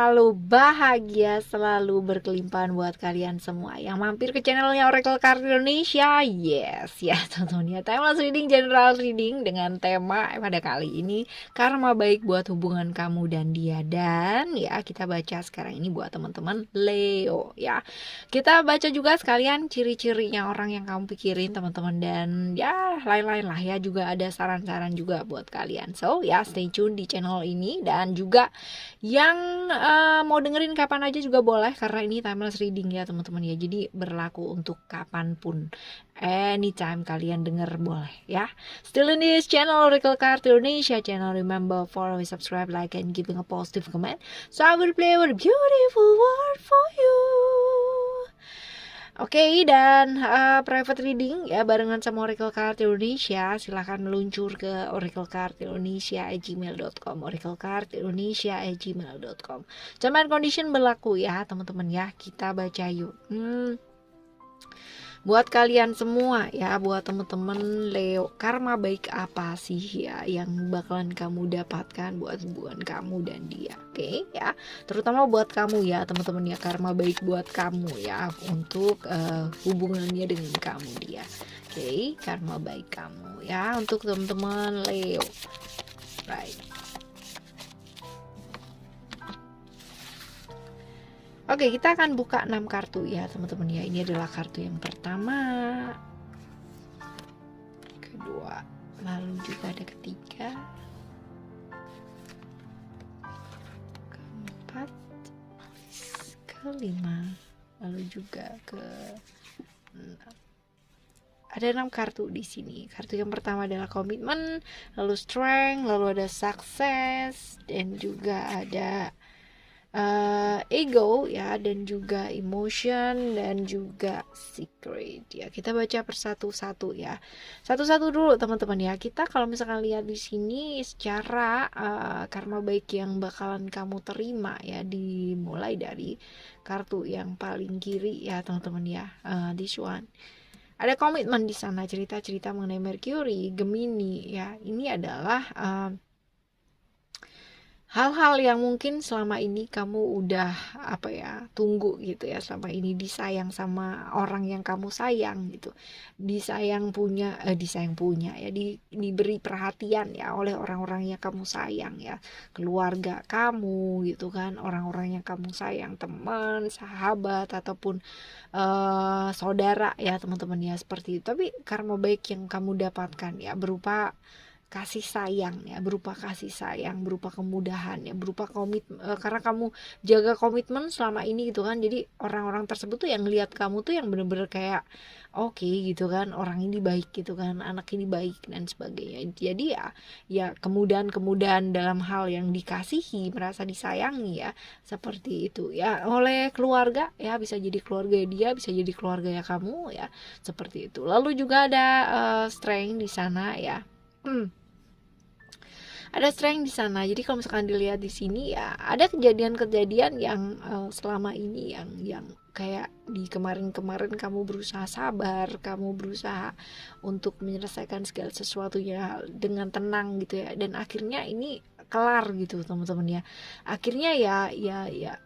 selalu bahagia, selalu berkelimpahan buat kalian semua yang mampir ke channelnya Oracle Card Indonesia. Yes, ya tentunya timeless reading, general reading dengan tema pada kali ini karma baik buat hubungan kamu dan dia. Dan ya kita baca sekarang ini buat teman-teman Leo ya. Kita baca juga sekalian ciri-cirinya orang yang kamu pikirin teman-teman, dan ya lain-lain lah ya, juga ada saran-saran juga buat kalian. So ya stay tune di channel ini, dan juga yang mau dengerin kapan aja juga boleh, karena ini timeless reading ya teman-teman ya, jadi berlaku untuk kapanpun, anytime kalian denger boleh ya. Still in this channel Oracle Card Indonesia channel, remember follow, subscribe, like, and giving a positive comment, so I will play with a beautiful word for you. Oke, dan private reading ya barengan sama Oracle Card Indonesia, silahkan meluncur ke oraclecardindonesia@gmail.com, oraclecardindonesia@gmail.com. Terms and condition berlaku ya teman-teman ya. Kita baca yuk. Buat kalian semua ya, buat teman-teman Leo, karma baik apa sih ya yang bakalan kamu dapatkan buat hubungan kamu dan dia? Oke ya, terutama buat kamu ya teman-teman ya, karma baik buat kamu ya untuk hubungannya dengan kamu dia. Oke, karma baik kamu ya untuk teman-teman Leo. Right. Oke, kita akan buka 6 kartu ya teman-teman ya. Ini adalah kartu yang pertama, kedua, lalu juga ada ketiga, keempat, kelima, lalu juga ke 6. Ada 6 kartu di sini. Kartu yang pertama adalah komitmen, lalu strength, lalu ada success, dan juga ada ego ya, dan juga emotion, dan juga secret ya. Kita baca persatu-satu ya. Satu-satu dulu teman-teman ya. Kita kalau misalkan lihat di sini secara karma baik yang bakalan kamu terima ya, dimulai dari kartu yang paling kiri ya teman-teman ya. This one. Ada komitmen di sana, cerita-cerita mengenai Mercury, Gemini ya. Ini adalah hal-hal yang mungkin selama ini kamu udah tunggu gitu ya, selama ini disayang sama orang yang kamu sayang gitu, disayang punya ya, diberi perhatian ya oleh orang-orang yang kamu sayang ya, keluarga kamu gitu kan, orang-orang yang kamu sayang, teman, sahabat, ataupun saudara ya teman-teman ya, seperti itu. Tapi karma baik yang kamu dapatkan ya berupa kasih sayang ya, berupa kasih sayang, berupa kemudahan ya, berupa karena kamu jaga komitmen selama ini gitu kan. Jadi orang-orang tersebut tuh yang lihat kamu tuh yang bener-bener kayak oke gitu kan, orang ini baik gitu kan, anak ini baik dan sebagainya. Jadi ya kemudahan-kemudahan dalam hal yang dikasihi, merasa disayangi ya, seperti itu ya, oleh keluarga ya, bisa jadi keluarga dia, bisa jadi keluarga ya kamu ya, seperti itu. Lalu juga ada strength di sana ya. Ada strength di sana. Jadi kalau misalkan dilihat di sini ya, ada kejadian-kejadian yang selama ini yang kayak di kemarin-kemarin kamu berusaha sabar, kamu berusaha untuk menyelesaikan segala sesuatunya dengan tenang gitu ya, dan akhirnya ini kelar gitu teman-teman ya. Akhirnya ya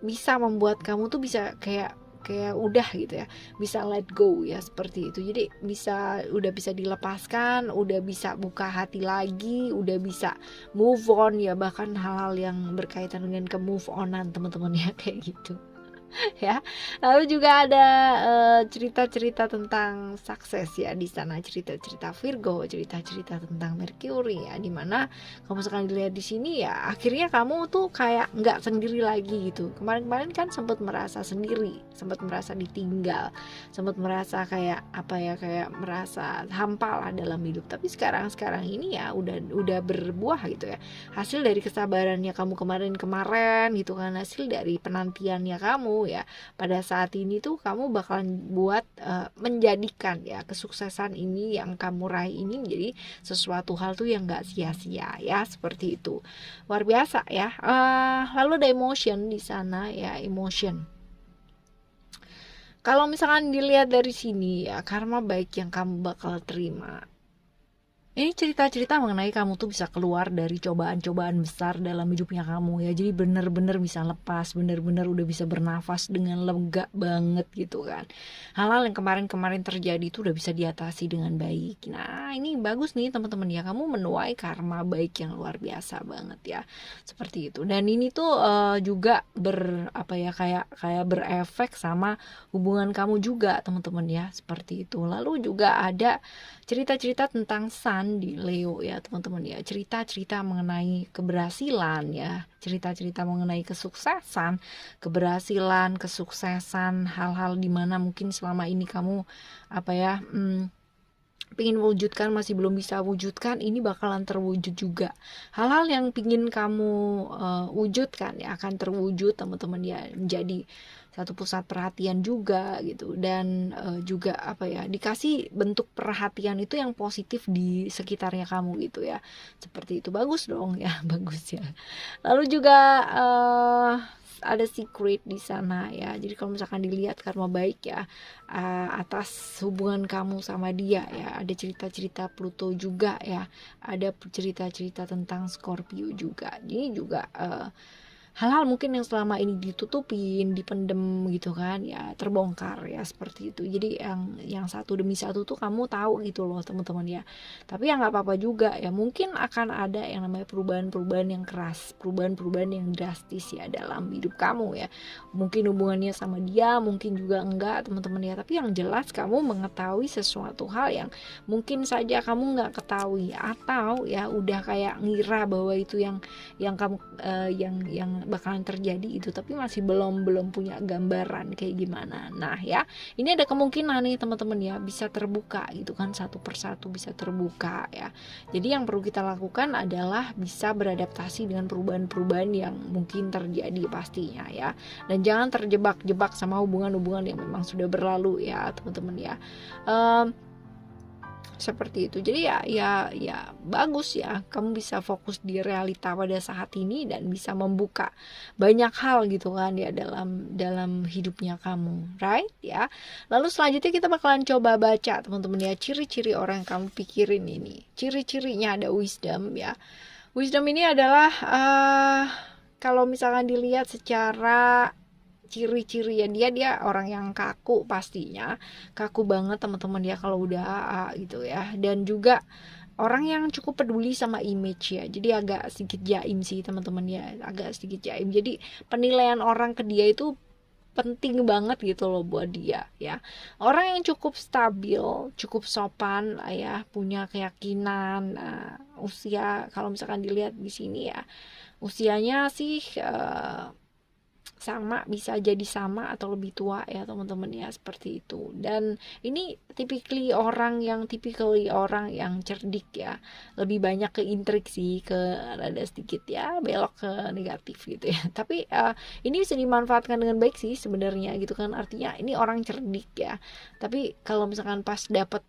bisa membuat kamu tuh bisa kayak udah gitu ya, bisa let go ya, seperti itu. Jadi udah bisa dilepaskan, udah bisa buka hati lagi, udah bisa move on ya, bahkan hal-hal yang berkaitan dengan ke move onan teman-teman ya, kayak gitu ya. Lalu juga ada cerita-cerita tentang sukses ya di sana, cerita-cerita Virgo, cerita-cerita tentang Mercury ya, dimana kalau misalkan dilihat di sini ya, akhirnya kamu tuh kayak nggak sendiri lagi gitu. Kemarin-kemarin kan sempat merasa sendiri, sempat merasa ditinggal, sempat merasa kayak kayak merasa hampa lah dalam hidup. Tapi sekarang ini ya udah berbuah gitu ya, hasil dari kesabarannya kamu kemarin gitu kan, hasil dari penantiannya kamu ya. Pada saat ini tuh kamu bakalan buat menjadikan ya kesuksesan ini yang kamu raih ini menjadi sesuatu hal tuh yang gak sia-sia ya, seperti itu. Luar biasa ya. Lalu ada emotion di sana ya, emotion. Kalau misalkan dilihat dari sini ya, karma baik yang kamu bakal terima Ini cerita-cerita mengenai kamu tuh bisa keluar dari cobaan-cobaan besar dalam hidupnya kamu ya. Jadi bener-bener bisa lepas, bener-bener udah bisa bernafas dengan lega banget gitu kan. Hal-hal yang kemarin-kemarin terjadi itu udah bisa diatasi dengan baik. Nah ini bagus nih teman-teman ya, kamu menuai karma baik yang luar biasa banget ya. Seperti itu. Dan ini tuh juga kayak berefek sama hubungan kamu juga teman-teman ya. Seperti itu. Lalu juga ada cerita-cerita tentang Sun di Leo ya teman-teman ya, cerita-cerita mengenai keberhasilan ya, cerita-cerita mengenai kesuksesan, keberhasilan, kesuksesan, hal-hal dimana mungkin selama ini kamu pingin wujudkan masih belum bisa wujudkan, ini bakalan terwujud juga. Hal-hal yang pingin kamu wujudkan ya akan terwujud teman-teman ya, menjadi satu pusat perhatian juga gitu. Dan juga dikasih bentuk perhatian itu yang positif di sekitarnya kamu gitu ya, seperti itu. Bagus dong ya bagus ya. Lalu juga ada secret di sana ya. Jadi kalau misalkan dilihat karma baik ya, atas hubungan kamu sama dia ya, ada cerita-cerita Pluto juga ya, ada cerita-cerita tentang Scorpio juga. Ini juga hal-hal mungkin yang selama ini ditutupin, dipendem gitu kan ya, terbongkar ya, seperti itu. Jadi yang satu demi satu tuh kamu tahu gitu loh teman-teman ya. Tapi ya nggak apa-apa juga ya, mungkin akan ada yang namanya perubahan-perubahan yang keras, perubahan-perubahan yang drastis ya dalam hidup kamu ya. Mungkin hubungannya sama dia, mungkin juga enggak teman-teman ya. Tapi yang jelas kamu mengetahui sesuatu hal yang mungkin saja kamu nggak ketahui, atau ya udah kayak ngira bahwa itu yang kamu yang bakalan terjadi itu, tapi masih belum punya gambaran kayak gimana. Nah ya, ini ada kemungkinan nih teman-teman ya, bisa terbuka gitu kan, satu persatu bisa terbuka ya. Jadi yang perlu kita lakukan adalah bisa beradaptasi dengan perubahan-perubahan yang mungkin terjadi pastinya ya, dan jangan terjebak-jebak sama hubungan-hubungan yang memang sudah berlalu ya teman-teman ya. Seperti itu. Jadi ya bagus ya, kamu bisa fokus di realita pada saat ini dan bisa membuka banyak hal gitu kan ya dalam hidupnya kamu, right ya. Lalu selanjutnya kita bakalan coba baca teman-teman ya, ciri-ciri orang yang kamu pikirin ini. Ciri-cirinya ada wisdom ya. Wisdom ini adalah kalau misalkan dilihat secara ciri-ciri ya, dia orang yang kaku, pastinya kaku banget teman-teman ya kalau udah gitu ya. Dan juga orang yang cukup peduli sama image ya, jadi agak sedikit jaim sih teman-teman ya, agak sedikit jaim. Jadi penilaian orang ke dia itu penting banget gitu loh buat dia ya. Orang yang cukup stabil, cukup sopan ya, punya keyakinan. Usia kalau misalkan dilihat di sini ya, usianya sih sama, bisa jadi sama atau lebih tua ya teman-teman ya, seperti itu. Dan ini typically orang yang cerdik ya, lebih banyak ke intrik sih, ke rada sedikit ya belok ke negatif gitu ya. Tapi ini bisa dimanfaatkan dengan baik sih sebenarnya gitu kan, artinya ini orang cerdik ya. Tapi kalau misalkan pas dapet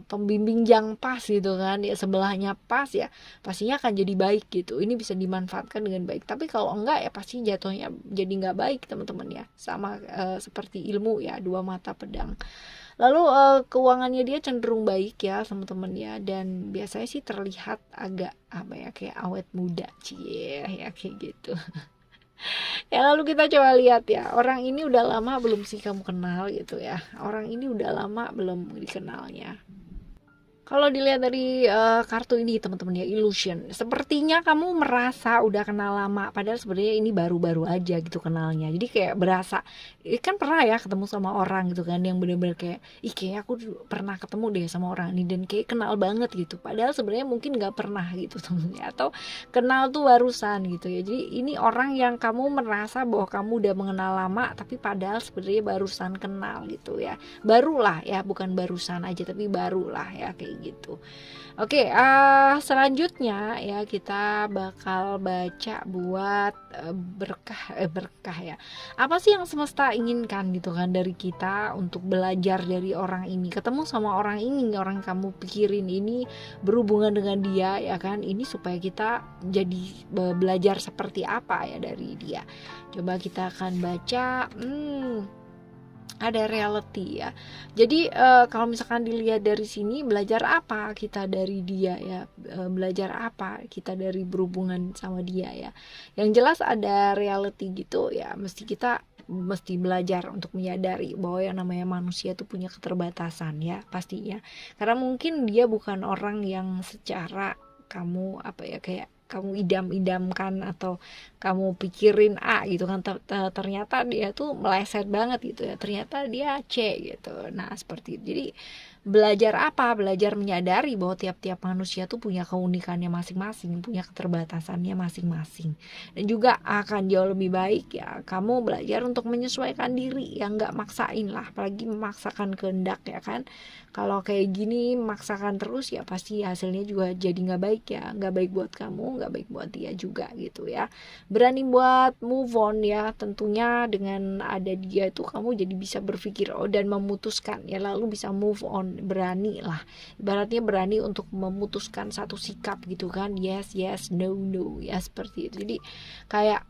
pembimbing yang pas gitu kan ya, sebelahnya pas ya, pastinya akan jadi baik gitu. Ini bisa dimanfaatkan dengan baik. Tapi kalau enggak ya pasti jatuhnya jadi nggak baik teman-teman ya. Sama seperti ilmu ya, dua mata pedang. Lalu keuangannya dia cenderung baik ya teman-teman ya, dan biasanya sih terlihat agak kayak awet muda cie ya, kayak gitu. Ya lalu kita coba lihat ya, orang ini udah lama belum sih kamu kenal gitu ya, orang ini udah lama belum dikenalnya. Kalau dilihat dari kartu ini teman-teman ya, illusion, sepertinya kamu merasa udah kenal lama, padahal sebenarnya ini baru-baru aja gitu kenalnya. Jadi kayak berasa, kan pernah ya ketemu sama orang gitu kan, yang bener-bener kayak, kayak aku pernah ketemu deh sama orang ini dan kayak kenal banget gitu. Padahal sebenarnya mungkin nggak pernah gitu temennya, atau kenal tuh barusan gitu ya. Jadi ini orang yang kamu merasa bahwa kamu udah mengenal lama, tapi padahal sebenarnya barusan kenal gitu ya. Barulah ya, bukan barusan aja tapi barulah ya, kayak gitu. Oke, selanjutnya ya kita bakal baca buat berkah ya. Apa sih yang semesta inginkan gitu kan dari kita untuk belajar dari orang ini, ketemu sama orang ini, orang kamu pikirin ini, berhubungan dengan dia ya kan, ini supaya kita jadi belajar seperti apa ya dari dia. Coba kita akan baca ada reality ya. Jadi kalau misalkan dilihat dari sini, belajar apa kita dari dia ya, belajar apa kita dari berhubungan sama dia ya. Yang jelas ada reality gitu ya, mesti belajar untuk menyadari bahwa yang namanya manusia itu punya keterbatasan ya pastinya. Karena mungkin dia bukan orang yang secara kamu kayak kamu idam-idamkan atau kamu pikirin A gitu kan, ternyata dia tuh meleset banget gitu ya, ternyata dia C gitu. Nah seperti itu. Jadi belajar menyadari bahwa tiap-tiap manusia tuh punya keunikannya masing-masing, punya keterbatasannya masing-masing, dan juga akan jauh lebih baik ya kamu belajar untuk menyesuaikan diri, yang nggak maksain lah, apalagi memaksakan kehendak ya kan. Kalau kayak gini maksakan terus ya pasti hasilnya juga jadi nggak baik ya, nggak baik buat kamu, nggak baik buat dia juga gitu ya. Berani buat move on ya, tentunya dengan ada dia itu kamu jadi bisa berpikir dan memutuskan ya, lalu bisa move on, berani lah, ibaratnya berani untuk memutuskan satu sikap gitu kan, yes yes, no no ya, seperti itu. Jadi kayak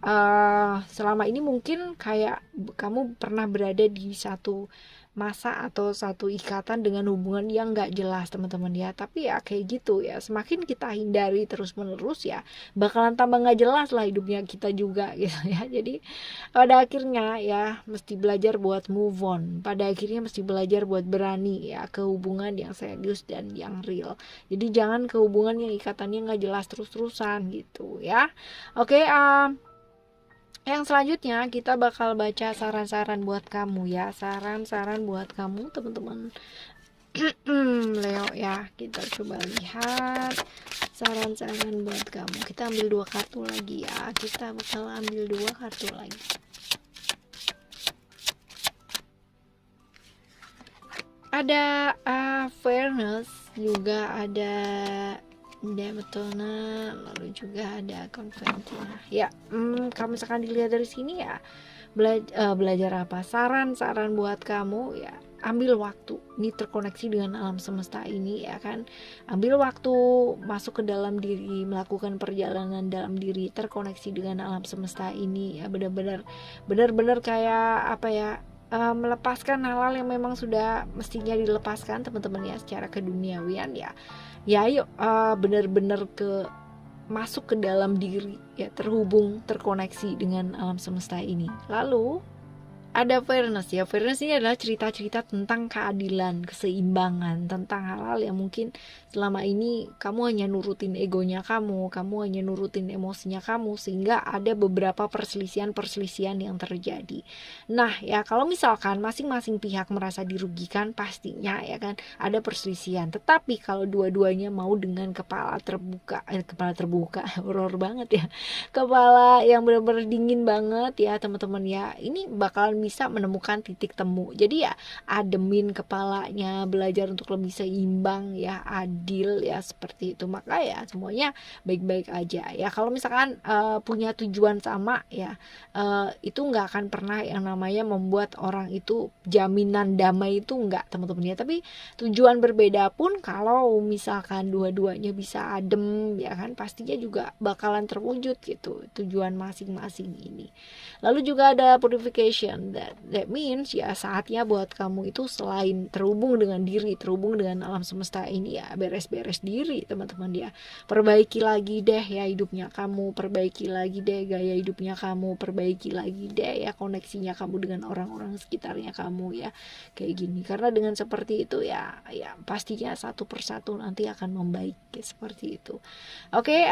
selama ini mungkin kayak kamu pernah berada di satu masa atau satu ikatan dengan hubungan yang gak jelas teman-teman ya, tapi ya kayak gitu ya, semakin kita hindari terus menerus ya bakalan tambah gak jelas lah hidupnya kita juga gitu ya. Jadi pada akhirnya ya mesti belajar buat move on, pada akhirnya mesti belajar buat berani ya ke hubungan yang serius dan yang real. Jadi jangan ke hubungan yang ikatannya gak jelas terus-terusan gitu ya. Oke, yang selanjutnya kita bakal baca saran-saran buat kamu ya, saran-saran buat kamu teman-teman Leo ya. Kita coba lihat saran-saran buat kamu. Kita ambil 2 kartu lagi ya, kita bakal ambil 2 kartu lagi. Ada fairness, juga ada Demetona, lalu juga ada Conventina ya. Kamu misalkan dilihat dari sini ya, belajar apa, saran buat kamu ya, ambil waktu, ini terkoneksi dengan alam semesta ini ya kan, ambil waktu masuk ke dalam diri, melakukan perjalanan dalam diri, terkoneksi dengan alam semesta ini ya, benar-benar kayak melepaskan hal-hal yang memang sudah mestinya dilepaskan teman-teman ya, secara keduniawian ya ayo benar-benar masuk ke dalam diri ya, terhubung, terkoneksi dengan alam semesta ini. Lalu ada fairness ya, fairness ini adalah cerita-cerita tentang keadilan, keseimbangan, tentang hal-hal yang mungkin selama ini kamu hanya nurutin egonya kamu hanya nurutin emosinya kamu, sehingga ada beberapa perselisihan yang terjadi. Nah ya, kalau misalkan masing-masing pihak merasa dirugikan, pastinya ya kan ada perselisihan. Tetapi kalau dua-duanya mau dengan kepala terbuka horor banget ya, kepala yang benar-benar dingin banget ya teman-teman ya, ini bakalan bisa menemukan titik temu. Jadi ya ademin kepalanya, belajar untuk lebih seimbang ya, adil ya, seperti itu. Maka ya semuanya baik-baik aja ya. Kalau misalkan punya tujuan sama ya, itu nggak akan pernah yang namanya membuat orang itu jaminan damai, itu nggak teman-teman ya. Tapi tujuan berbeda pun kalau misalkan dua-duanya bisa adem ya kan, pastinya juga bakalan terwujud gitu tujuan masing-masing ini. Lalu juga ada purification, that means ya saatnya buat kamu itu selain terhubung dengan diri, terhubung dengan alam semesta ini ya, beres-beres diri teman-teman ya. Perbaiki lagi deh ya hidupnya kamu, perbaiki lagi deh gaya hidupnya kamu, perbaiki lagi deh ya koneksinya kamu dengan orang-orang sekitarnya kamu ya, kayak gini. Karena dengan seperti itu ya pastinya satu persatu nanti akan membaik ya, seperti itu. Oke,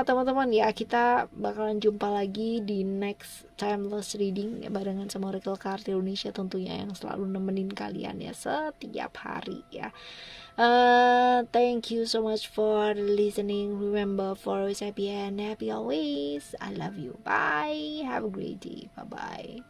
teman-teman ya, kita bakalan jumpa lagi di next timeless reading ya, barengan sama Oracle Card Indonesia tentunya, yang selalu nemenin kalian ya setiap hari ya. Thank you so much for listening. Remember, for always happy and happy always. I love you. Bye. Have a great day. Bye bye.